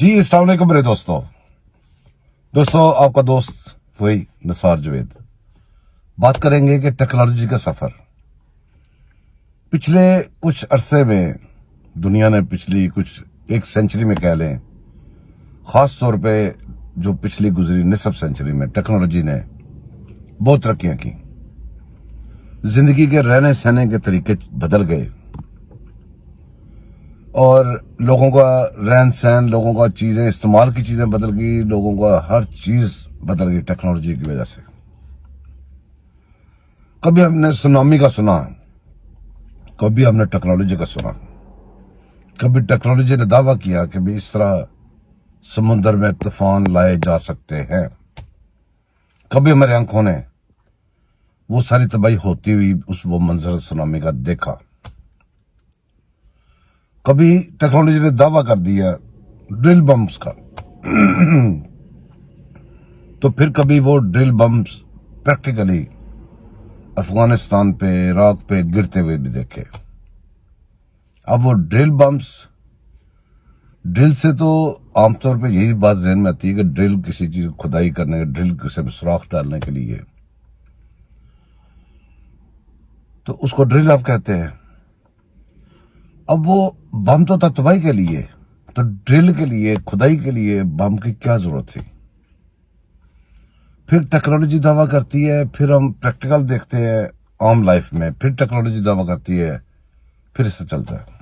جی السلام علیکم میرے دوستوں آپ کا دوست وہی نثار جوید بات کریں گے کہ ٹیکنالوجی کا سفر پچھلے کچھ عرصے میں دنیا نے پچھلی کچھ ایک سینچری میں کہہ لیں، خاص طور پہ جو پچھلی گزری نصف سینچری میں ٹیکنالوجی نے بہت ترقیاں کی. زندگی کے رہنے سہنے کے طریقے بدل گئے اور لوگوں کا رہن سہن، لوگوں کا چیزیں استعمال کی چیزیں بدل گئی، لوگوں کا ہر چیز بدل گئی ٹیکنالوجی کی وجہ سے. کبھی ہم نے سونامی کا سنا، کبھی ہم نے ٹیکنالوجی کا سنا، کبھی ٹیکنالوجی نے دعویٰ کیا کہ بھی اس طرح سمندر میں طوفان لائے جا سکتے ہیں. کبھی ہمارے آنکھوں نے وہ ساری تباہی ہوتی ہوئی وہ منظر سونامی کا دیکھا. کبھی ٹیکنالوجی نے دعویٰ کر دیا ڈرل بمز کا تو پھر کبھی وہ ڈرل بمز پریکٹیکلی افغانستان پہ، عراق پہ گرتے ہوئے بھی دیکھے. اب وہ ڈرل بمز، ڈرل سے تو عام طور پہ یہی بات ذہن میں آتی ہے کہ ڈرل کسی چیز کو کھدائی کرنے، ڈرل کسی میں سوراخ ڈالنے کے لیے، تو اس کو ڈرل آپ کہتے ہیں. اب وہ بم تو تھا تباہی کے لیے، تو ڈرل کے لیے، کھدائی کے لیے بم کی کیا ضرورت تھی؟ پھر ٹیکنالوجی دعویٰ کرتی ہے، پھر ہم پریکٹیکل دیکھتے ہیں عام لائف میں، پھر ٹیکنالوجی دعویٰ کرتی ہے، پھر اس سے چلتا ہے.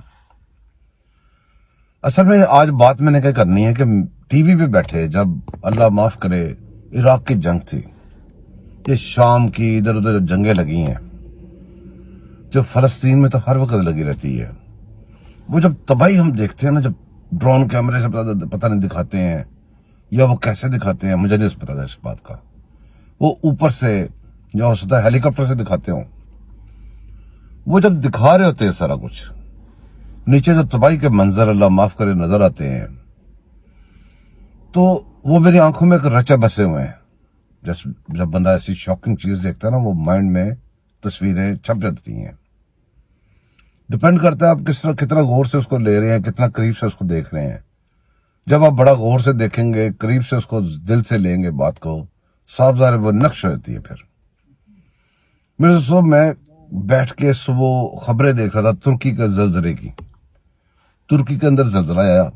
اصل میں آج بات میں نے کیا کرنی ہے کہ ٹی وی پہ بیٹھے، جب اللہ معاف کرے عراق کی جنگ تھی، یہ شام کی ادھر ادھر جنگیں لگی ہیں جو فلسطین میں تو ہر وقت لگی رہتی ہے. وہ جب تباہی ہم دیکھتے ہیں نا، جب ڈرون کیمرے سے پتہ نہیں دکھاتے ہیں یا وہ کیسے دکھاتے ہیں، مجھے نہیں پتا اس بات کا، وہ اوپر سے یا ہو سکتا ہے ہیلی کاپٹر سے دکھاتے ہوں، وہ جب دکھا رہے ہوتے ہیں سارا کچھ، نیچے جو تباہی کے منظر اللہ معاف کرے نظر آتے ہیں، تو وہ میری آنکھوں میں ایک رچے بسے ہوئے ہیں. جب بندہ ایسی شاکنگ چیز دیکھتا ہے نا، وہ مائنڈ میں تصویریں چھپ جاتی ہیں. ڈپینڈ کرتا ہے آپ کتنا غور سے اس کو لے رہے ہیں، کتنا قریب سے اس کو دیکھ رہے ہیں. جب آپ بڑا غور سے دیکھیں گے، قریب سے اس کو دل سے لیں گے بات کو، صاف ظاہر وہ نقش ہوتی ہے. پھر میرے دوستوں، میں بیٹھ کے صبح خبریں دیکھ رہا تھا ترکی کے زلزلے کی. ترکی کے اندر زلزلہ آیا.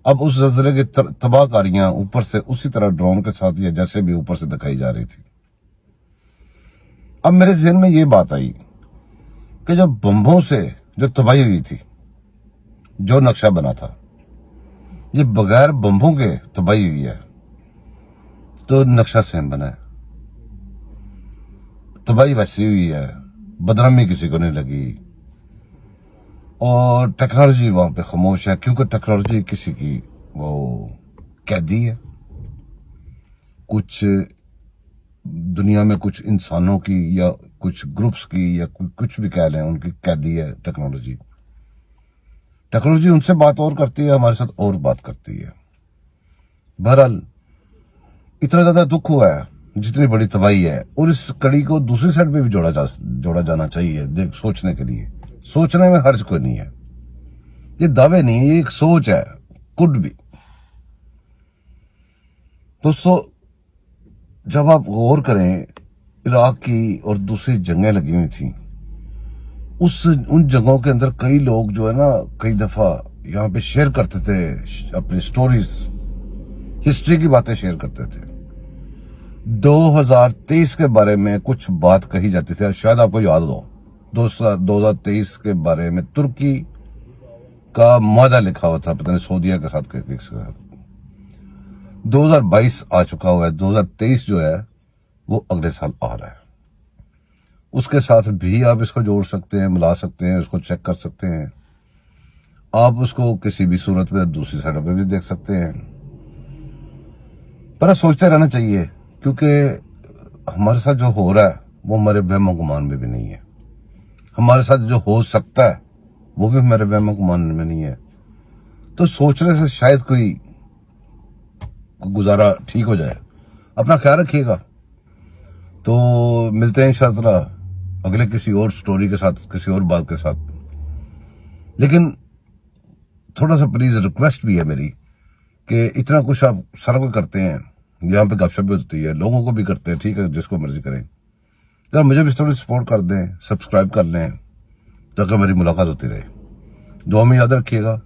اب اس زلزلے کی تباہ کاریاں اوپر سے اسی طرح ڈرون کے ساتھ یا جیسے بھی اوپر سے دکھائی جا رہی تھی. اب میرے ذہن میں یہ بات آئی کہ جو بمبوں سے جو تباہی ہوئی تھی، جو نقشہ بنا تھا، یہ بغیر بمبوں کے تباہی ہوئی ہے، تو نقشہ سیم بنا ہے. تباہی ویسی ہوئی ہے، بدنامی کسی کو نہیں لگی، اور ٹیکنالوجی وہاں پہ خاموش ہے، کیونکہ ٹیکنالوجی کسی کی وہ قیدی ہے. کچھ دنیا میں کچھ انسانوں کی یا کچھ گروپس کی یا کچھ بھی کہہ لیں، ان کی قیدی ہے ٹیکنالوجی. ٹیکنالوجی ان سے بات اور کرتی ہے، ہمارے ساتھ اور بات کرتی ہے. بہرحال اتنا زیادہ دکھ ہوا ہے، جتنی بڑی تباہی ہے، اور اس کڑی کو دوسری سائڈ پہ بھی جوڑا جانا چاہیے سوچنے کے لیے. سوچنے میں حرج کوئی نہیں ہے، یہ دعوے نہیں ہے، یہ ایک سوچ ہے، کڈ بھی. دوستو، جب آپ غور کریں، عراق کی اور دوسری جنگیں لگی ہوئی تھیں، ان جنگوں کے اندر کئی لوگ جو ہے نا، کئی دفعہ یہاں پہ شیئر کرتے تھے اپنی سٹوریز، ہسٹری کی باتیں شیئر کرتے تھے. 2023 کے بارے میں کچھ بات کہی جاتی تھی، شاید آپ کو یاد ہو. 2023 کے بارے میں ترکی کا معاہدہ لکھا ہوا تھا، پتہ نہیں سعودیہ کے ساتھ. 2022 آ چکا ہوا ہے، 2023 جو ہے وہ اگلے سال آ رہا ہے. اس کے ساتھ بھی آپ اس کو جوڑ سکتے ہیں، ملا سکتے ہیں، اس کو چیک کر سکتے ہیں. آپ اس کو کسی بھی صورت میں دوسری سائڈ پہ بھی دیکھ سکتے ہیں. پر سوچتے رہنا چاہیے، کیونکہ ہمارے ساتھ جو ہو رہا ہے وہ ہمارے وہم و گمان میں بھی نہیں ہے. ہمارے ساتھ جو ہو سکتا ہے وہ بھی ہمارے وہم و گمان میں نہیں ہے. تو سوچنے سے شاید کوئی گزارا ٹھیک ہو جائے. اپنا خیال رکھیے گا. تو ملتے ہیں انشاءاللہ اگلے کسی اور سٹوری کے ساتھ، کسی اور بات کے ساتھ. لیکن تھوڑا سا پلیز ریکویسٹ بھی ہے میری کہ اتنا کچھ آپ سارا کوئی کرتے ہیں، یہاں پہ گپ شپ بھی ہوتی ہے، لوگوں کو بھی کرتے ہیں، ٹھیک ہے جس کو مرضی کریں، ذرا مجھے بھی تھوڑی سپورٹ کر دیں، سبسکرائب کر لیں تاکہ میری ملاقات ہوتی رہے. دعا میں یاد رکھیے گا،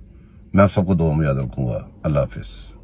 میں آپ سب کو دعا میں یاد رکھوں گا. اللہ حافظ.